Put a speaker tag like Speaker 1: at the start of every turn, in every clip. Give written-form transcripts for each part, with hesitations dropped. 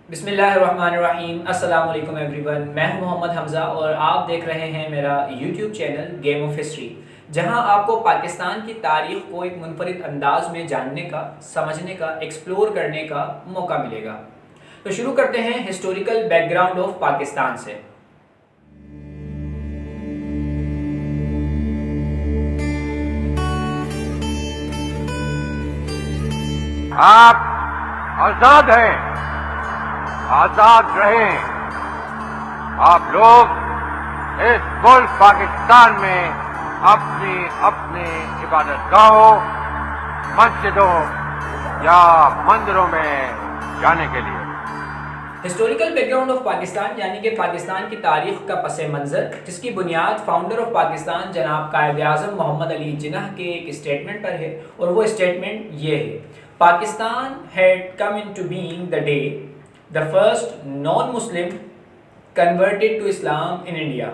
Speaker 1: بسم اللہ الرحمن الرحیم۔ السلام علیکم ایوری ون، میں ہوں محمد حمزہ اور آپ دیکھ رہے ہیں میرا YouTube channel game of history, جہاں آپ کو پاکستان کی تاریخ کو ایک منفرد انداز میں جاننے کا، سمجھنے کا، ایکسپلور کرنے کا موقع ملے گا۔ تو شروع کرتے ہیں historical background of Pakistan سے۔
Speaker 2: آپ آزاد ہیں، آزاد رہیں۔ آپ لوگ اس ملک پاکستان میں اپنی عبادت گاہوں، مسجدوں یا مندروں میں جانے کے لیے۔
Speaker 1: Historical background of Pakistan یعنی کہ پاکستان کی تاریخ کا پس منظر، جس کی بنیاد فاؤنڈر آف پاکستان جناب قائد اعظم محمد علی جناح کے ایک اسٹیٹمنٹ پر ہے، اور وہ اسٹیٹمنٹ یہ ہے: Pakistan had come into being the day the first non-Muslim converted to Islam in India۔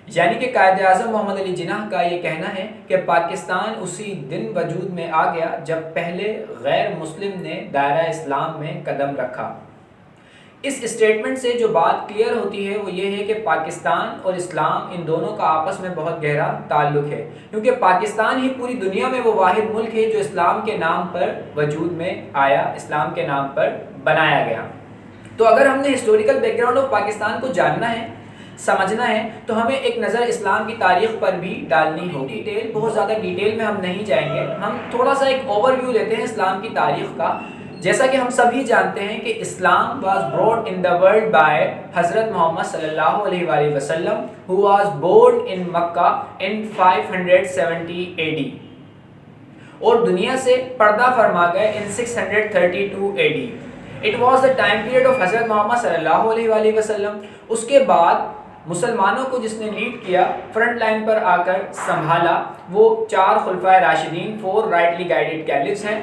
Speaker 1: یعنی کہ قائد اعظم محمد علی جناح کا یہ کہنا ہے کہ پاکستان اسی دن وجود میں آ گیا جب پہلے غیر مسلم نے دائرہ اسلام میں قدم رکھا۔ اس اسٹیٹمنٹ سے جو بات کلیئر ہوتی ہے وہ یہ ہے کہ پاکستان اور اسلام ان دونوں کا آپس میں بہت گہرا تعلق ہے، کیونکہ پاکستان ہی پوری دنیا میں وہ واحد ملک ہے جو اسلام کے نام پر وجود میں آیا، اسلام کے نام پر بنایا گیا۔ تو اگر ہم نے historical background of Pakistan کو جاننا ہے، سمجھنا ہے، تو ہمیں ایک نظر اسلام کی تاریخ پر بھی ڈالنی ہوگی۔ بہت زیادہ ڈیٹیل میں ہم نہیں جائیں گے، ہم تھوڑا سا ایک اوور ویو لیتے ہیں اسلام کی تاریخ کا۔ جیسا کہ ہم سبھی جانتے ہیں کہ اسلام was brought in the world by حضرت محمد صلی اللہ علیہ وآلہ وسلم who was born in Mecca in 570 AD اور دنیا سے پردہ فرما گئے in 632 AD۔ It was the time period of حضرت محمد صلی اللہ علیہ وآلہ وسلم۔ اس کے بعد مسلمانوں کو جس نے لیڈ کیا، فرنٹ لائن پر آ کر سنبھالا، وہ چار خلفائے راشدین، 4 رائٹلی گائیڈڈ کیلفز ہیں۔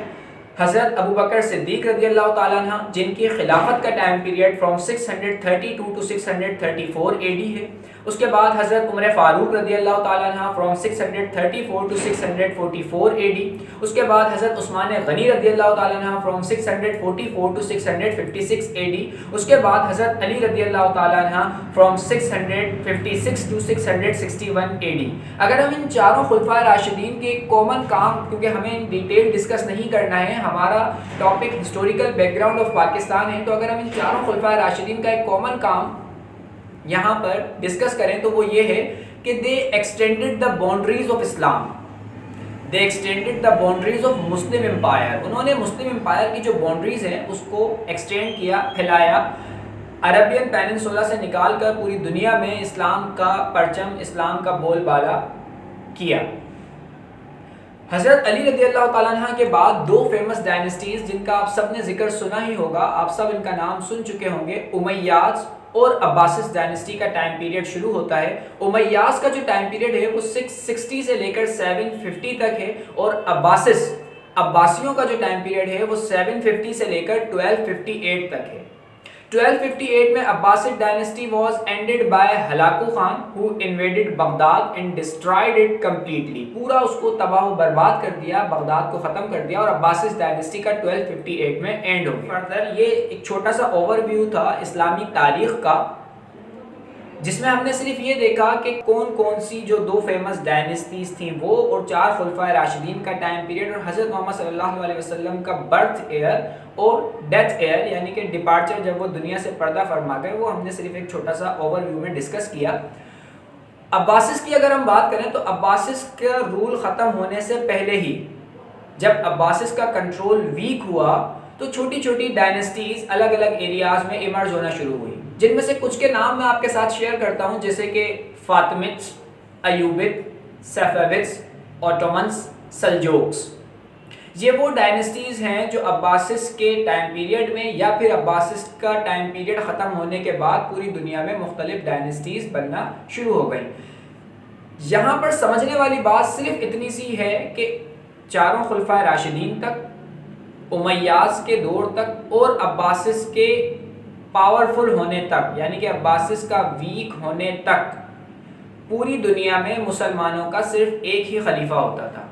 Speaker 1: حضرت ابو بکر صدیق رضی اللہ تعالیٰ عنہ، جن کی خلافت کا time period from 632 to 634 AD ہے۔ اس کے بعد حضرت عمر فاروق رضی اللہ تعالیٰ عنہ فرام 634 to 644 AD۔ اس کے بعد حضرت عثمان غنی رضی اللہ تعالیٰ عنہ فرام 644 to 656 AD۔ اس کے بعد حضرت علی رضی اللہ تعالیٰ عنہ فرام 656 to 661 AD۔ اگر ہم ان چاروں خلفائے راشدین کے کامن کام، کیونکہ ہمیں ڈیٹیل ڈسکس نہیں کرنا ہے، ہمارا topic historical background of Pakistan ہے، تو اگر ہم ان چاروں خلفائے راشدین کا ایک کامن کام یہاں پر ڈسکس کریں تو وہ یہ ہے کہ the extended the boundaries of Islam, the extended the boundaries of Muslim empire. انہوں نے مسلم امپائر کی جو باؤنڈریز ہیں اس کو ایکسٹینڈ کیا، پھیلایا، عربین پیننسولا سے نکال کر پوری دنیا میں اسلام کا پرچم، اسلام کا بول بالا کیا۔ حضرت علی رضی اللہ تعالیٰ عنہ کے بعد 2 فیمس ڈائنسٹیز جن کا آپ سب نے ذکر سنا ہی ہوگا، آپ سب ان کا نام سن چکے ہوں گے، امیاز اور عباسس ڈائنسٹی کا ٹائم پیریڈ شروع ہوتا ہے۔ امیاز کا جو ٹائم پیریڈ ہے وہ 660 سے لے کر 750 تک ہے، اور عباسیوں کا جو ٹائم پیریڈ ہے وہ 750 سے لے کر 1258 تک ہے۔ 1258 میں Abbasid Dynasty was ended by Hulagu Khan who invaded Baghdad and destroyed it completely۔ پورا اس کو تباہ و برباد کر دیا، بغداد کو ختم کر دیا، اور عباسد ڈائنسٹی کا 1258 میں اینڈ ہو گیا۔ فردر یہ ایک چھوٹا سا اوور ویو تھا اسلامی تاریخ کا، جس میں ہم نے صرف یہ دیکھا کہ کون کون سی جو 2 فیمس ڈائنسٹیز تھیں وہ، اور 4 خلفائے راشدین کا ٹائم پیریڈ، اور حضرت محمد صلی اللہ علیہ وسلم کا برتھ ایئر اور ڈیتھ ایئر یعنی کہ ڈپارچر، جب وہ دنیا سے پردہ فرما گئے، وہ ہم نے صرف ایک چھوٹا سا اوور ویو میں ڈسکس کیا۔ عباسس کی اگر ہم بات کریں تو عباسس کا رول ختم ہونے سے پہلے ہی جب عباسس کا کنٹرول ویک ہوا تو چھوٹی چھوٹی ڈائنسٹیز الگ الگ ایریاز میں ایمرج ہونا شروع ہوئی، جن میں سے کچھ کے نام میں آپ کے ساتھ شیئر کرتا ہوں، جیسے کہ فاطمدس، ایوبد، صفویدس، اوٹومنس، سلجوکس۔ یہ وہ ڈائنسٹیز ہیں جو عباسس کے ٹائم پیریڈ میں یا پھر عباسس کا ٹائم پیریڈ ختم ہونے کے بعد پوری دنیا میں مختلف ڈائنسٹیز بننا شروع ہو گئیں۔ یہاں پر سمجھنے والی بات صرف اتنی سی ہے کہ چاروں خلفائے راشدین تک، امیاز کے دور تک، اور عباسس کے پاورفل ہونے تک، یعنی کہ عباسس کا ویک ہونے تک، پوری دنیا میں مسلمانوں کا صرف ایک ہی خلیفہ ہوتا تھا۔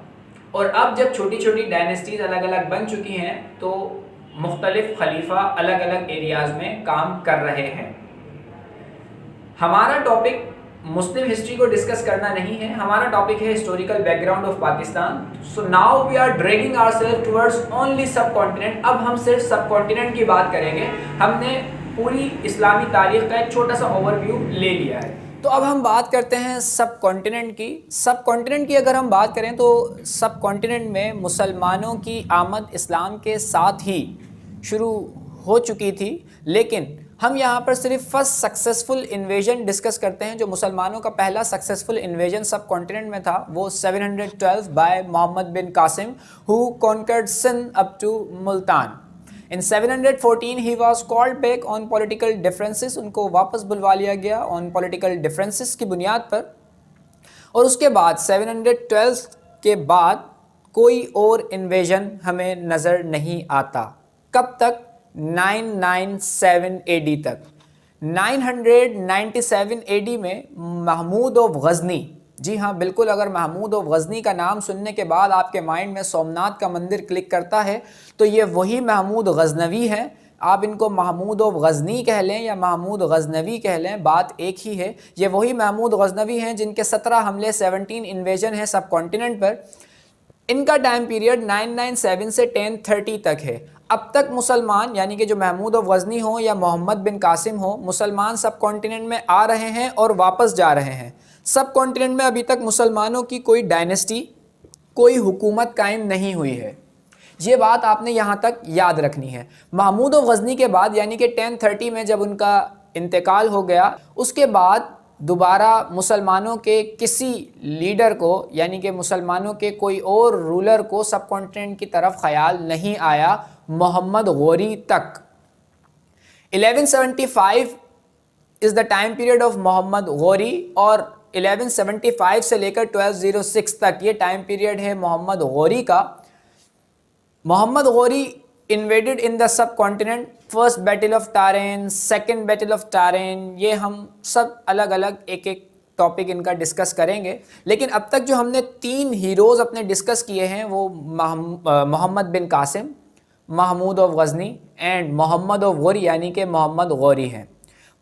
Speaker 1: اور اب جب چھوٹی چھوٹی ڈائنسٹیز الگ الگ بن چکی ہیں تو مختلف خلیفہ الگ الگ ایریاز میں کام کر رہے ہیں. ہمارا ٹاپک مسلم ہسٹری کو ڈسکس کرنا نہیں ہے, ہمارا ٹاپک ہے historical background of Pakistan. So now we are dragging our self towards only subcontinent. اب ہم صرف سب کانٹیننٹ کی بات کریں گے. ہم نے پوری اسلامی تاریخ کا ایک چھوٹا سا اوور ویو لے لیا ہے. تو اب ہم بات کرتے ہیں سب کانٹیننٹ کی. سب کانٹیننٹ کی اگر ہم بات کریں تو سب کانٹیننٹ میں مسلمانوں کی آمد اسلام کے ساتھ ہی شروع ہو چکی تھی, لیکن ہم یہاں پر صرف فرسٹ سکسیسفل انویژن ڈسکس کرتے ہیں. جو مسلمانوں کا پہلا سکسیسفل انویژن سب کانٹیننٹ میں تھا وہ 712 by Muhammad bin Qasim who conquered Sindh up to Multan. In 714 he was called back on political differences. ان کو واپس بلوا لیا گیا on political differences کی بنیاد پر. اور اس کے بعد 712 کے بعد کوئی اور انویژن ہمیں نظر نہیں آتا. کب تک؟ 997 AD تک. 997 AD میں محمود آف غزنی, جی ہاں بالکل, اگر محمود آف غزنی کا نام سننے کے بعد آپ کے مائنڈ میں سومناتھ کا مندر کلک کرتا ہے تو یہ وہی محمود غزنوی ہے. آپ ان کو محمود آف غزنی کہہ لیں یا محمود غزنوی کہہ لیں, بات ایک ہی ہے. یہ وہی محمود غزنوی ہیں جن کے 17 حملے 17 انویژن ہیں سب کانٹیننٹ پر. ان کا ٹائم پیریڈ 997 سے 1030 تک ہے. اب تک مسلمان یعنی کہ جو محمود آف غزنی ہوں یا محمد بن قاسم ہوں, مسلمان سب کانٹیننٹ میں آ رہے ہیں اور واپس جا رہے ہیں. سب کانٹیننٹ میں ابھی تک مسلمانوں کی کوئی ڈائنیسٹی, کوئی حکومت قائم نہیں ہوئی ہے. یہ بات آپ نے یہاں تک یاد رکھنی ہے. محمود آف غزنی کے بعد یعنی کہ 1030 میں جب ان کا انتقال ہو گیا, اس کے بعد دوبارہ مسلمانوں کے کسی لیڈر کو یعنی کہ مسلمانوں کے کوئی اور رولر کو سب کانٹیننٹ کی طرف خیال نہیں آیا محمد غوری تک. 1175 از the time period of Muhammad Ghori, اور 1175 سے لے کر 1206 تک یہ ٹائم پیریڈ ہے محمد غوری کا. Muhammad Ghori invaded in the subcontinent. First battle of Tarain, second battle of Tarain, یہ ہم سب الگ الگ ایک ایک ٹاپک ان کا ڈسکس کریں گے. لیکن اب تک جو ہم نے 3 ہیروز اپنے ڈسکس کیے ہیں وہ Muhammad bin Qasim, Mahmud of Ghazni and Muhammad of Ghori یعنی کہ محمد غوری ہیں.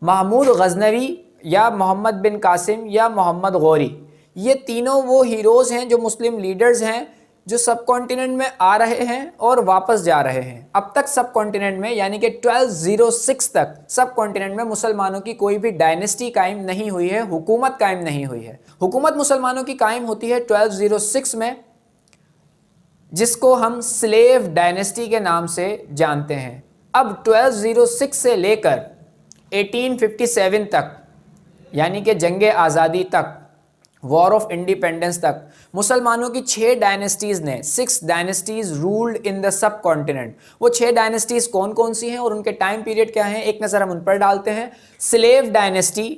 Speaker 1: محمود غزنوی یا محمد بن قاسم یا محمد غوری, یہ تینوں وہ ہیروز ہیں جو مسلم لیڈرز ہیں جو سب کانٹیننٹ میں آ رہے ہیں اور واپس جا رہے ہیں. اب تک سب کانٹیننٹ میں یعنی کہ 1206 تک سب کانٹیننٹ میں مسلمانوں کی کوئی بھی ڈائنیسٹی قائم نہیں ہوئی ہے, حکومت قائم نہیں ہوئی ہے. حکومت مسلمانوں کی قائم ہوتی ہے 1206 میں, جس کو ہم سلیو ڈائنیسٹی کے نام سے جانتے ہیں. اب 1206 سے لے کر 1857 تک یعنی کہ جنگ آزادی تک, وار آف انڈیپینڈنس تک, مسلمانوں کی 6 ڈائنیسٹیز نے 6 ڈائنیسٹیز رولڈ ان دا سب کانٹیننٹ. وہ 6 ڈائنیسٹیز کون کون سی ہیں اور ان کے ٹائم پیریڈ کیا ہیں, ایک نظر ہم ان پر ڈالتے ہیں. سلیو ڈائنیسٹی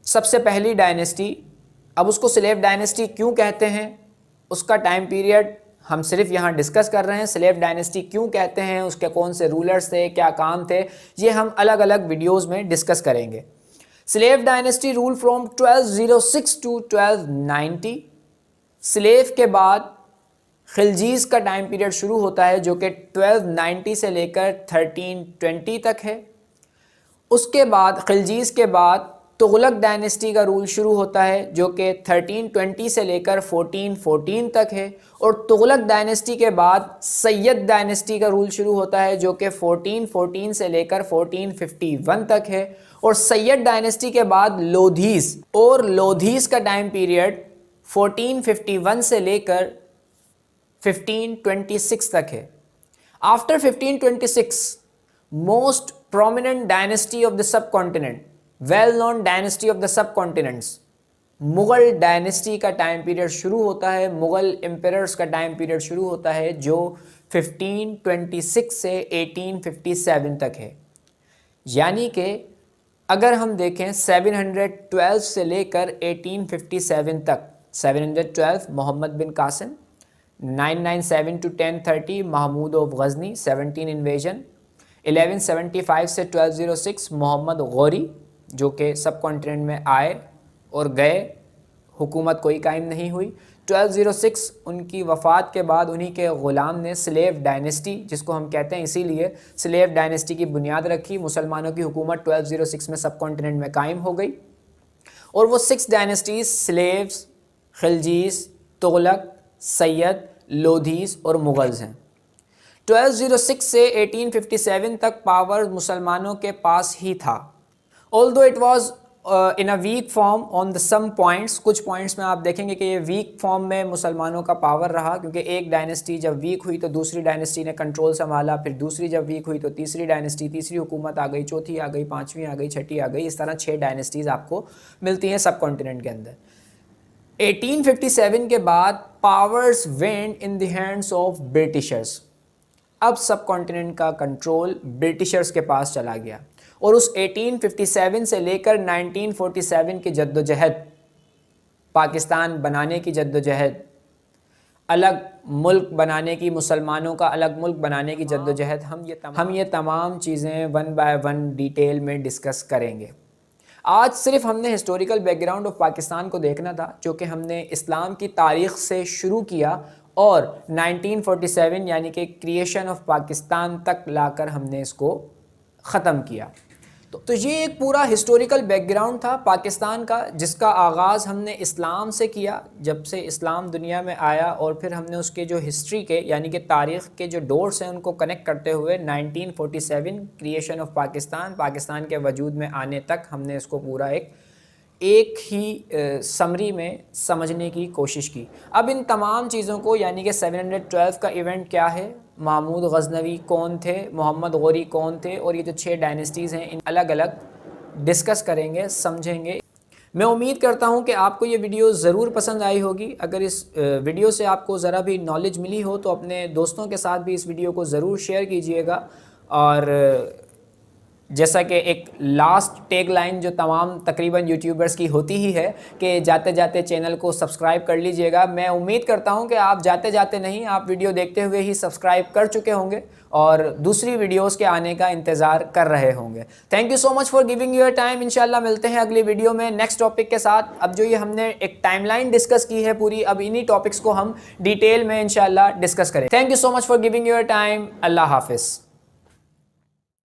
Speaker 1: سب سے پہلی ڈائنیسٹی. اب اس کو سلیو ڈائنیسٹی کیوں کہتے ہیں, اس کا ٹائم پیریڈ ہم صرف یہاں ڈسکس کر رہے ہیں. سلیو ڈائنیسٹی کیوں کہتے ہیں, اس کے کون سے رولرز تھے, کیا کام تھے, یہ ہم الگ الگ ویڈیوز میں ڈسکس کریں گے. Slave dynasty rule from 1206 to 1290. Slave کے بعد خلجیز کا ٹائم پیریڈ شروع ہوتا ہے جو کہ 1290 سے لے کر 1320 تک ہے. اس کے بعد خلجیز کے بعد تغلق ڈائنیسٹی کا رول شروع ہوتا ہے جو کہ 1320 سے لے کر 1414 تک ہے. اور تغلق ڈائنیسٹی کے بعد سید ڈائنیسٹی کا رول شروع ہوتا ہے جو کہ 1414 سے لے کر 1451 تک ہے. اور سید ڈائنیسٹی کے بعد لودھیز, اور لودھیز کا ٹائم پیریڈ 1451 سے لے کر 1526 تک ہے. After 1526 most prominent dynasty of the subcontinent, well known dynasty of the subcontinents, Mughal dynasty کا ٹائم پیریڈ شروع ہوتا ہے, مغل امپیررز کا ٹائم پیریڈ شروع ہوتا ہے جو 1526 سے 1857 تک ہے. یعنی کہ اگر ہم دیکھیں 712 سے لے کر 1857 تک, 712 Muhammad bin Qasim, 997 to 1030 Mahmud of Ghazni 17 invasion, 1175 سے 1206 محمد غوری جو کہ سب کانٹیننٹ میں آئے اور گئے, حکومت کوئی قائم نہیں ہوئی. 1206 ان کی وفات کے بعد انہی کے غلام نے سلیو ڈائنیسٹی، جس کو ہم کہتے ہیں اسی لیے سلیو ڈائنیسٹی کی بنیاد رکھی. مسلمانوں کی حکومت 1206 میں سب کانٹیننٹ میں قائم ہو گئی. اور وہ 6 ڈائنیسٹیز سلیوز، خلجیز، تغلق، سید، لودھیز اور مغلز ہیں. 1206 سے 1857 تک پاور مسلمانوں کے پاس ہی تھا. although it was in a weak form on the some points، کچھ پوائنٹس میں آپ دیکھیں گے کہ یہ ویک فارم میں مسلمانوں کا پاور رہا، کیونکہ ایک ڈائنیسٹی جب ویک ہوئی تو دوسری ڈائنیسٹی نے کنٹرول سنبھالا، پھر دوسری جب ویک ہوئی تو تیسری ڈائنیسٹی، تیسری حکومت آ گئی، چوتھی آ گئی، پانچویں آ گئی، چھٹی آ گئی. اس طرح 6 ڈائنیسٹیز آپ کو ملتی ہیں سب کانٹیننٹ کے اندر. 1857 کے بعد powers went in the hands of Britishers. اب سب کانٹیننٹ کا کنٹرول برٹشرز کے پاس چلا گیا. اور اس 1857 سے لے کر 1947 کی جدوجہد، پاکستان بنانے کی جدوجہد، الگ ملک بنانے کی، مسلمانوں کا الگ ملک بنانے کی جدوجہد، ہم یہ تمام چیزیں ون بائی ون ڈیٹیل میں ڈسکس کریں گے. آج صرف ہم نے historical background of Pakistan کو دیکھنا تھا، جو کہ ہم نے اسلام کی تاریخ سے شروع کیا اور 1947 یعنی کہ کریشن آف پاکستان تک لا کر ہم نے اس کو ختم کیا. تو یہ ایک پورا ہسٹوریکل بیک گراؤنڈ تھا پاکستان کا، جس کا آغاز ہم نے اسلام سے کیا، جب سے اسلام دنیا میں آیا، اور پھر ہم نے اس کے جو ہسٹری کے یعنی کہ تاریخ کے جو ڈورس ہیں ان کو کنیکٹ کرتے ہوئے 1947 کریشن آف پاکستان، پاکستان کے وجود میں آنے تک ہم نے اس کو پورا ایک ہی سمری میں سمجھنے کی کوشش کی. اب ان تمام چیزوں کو یعنی کہ 712 کا ایونٹ کیا ہے، محمود غزنوی کون تھے، محمد غوری کون تھے، اور یہ جو 6 ڈائنیسٹیز ہیں ان الگ الگ ڈسکس کریں گے، سمجھیں گے. میں امید کرتا ہوں کہ آپ کو یہ ویڈیو ضرور پسند آئی ہوگی. اگر اس ویڈیو سے آپ کو ذرا بھی نالج ملی ہو تو اپنے دوستوں کے ساتھ بھی اس ویڈیو کو ضرور شیئر کیجئے گا. اور جیسا کہ ایک لاسٹ ٹیگ لائن جو تمام تقریباً یوٹیوبرز کی ہوتی ہی ہے کہ جاتے جاتے چینل کو سبسکرائب کر لیجئے گا. میں امید کرتا ہوں کہ آپ جاتے جاتے نہیں، آپ ویڈیو دیکھتے ہوئے ہی سبسکرائب کر چکے ہوں گے اور دوسری ویڈیوز کے آنے کا انتظار کر رہے ہوں گے. Thank you so much for giving your time. انشاءاللہ ملتے ہیں اگلی ویڈیو میں نیکسٹ ٹاپک کے ساتھ. اب جو یہ ہم نے ایک ٹائم لائن ڈسکس کی ہے پوری، اب انہی ٹاپکس کو ہم ڈیٹیل میں انشاءاللہ ڈسکس کریں. Thank you so much for giving your time. اللہ حافظ.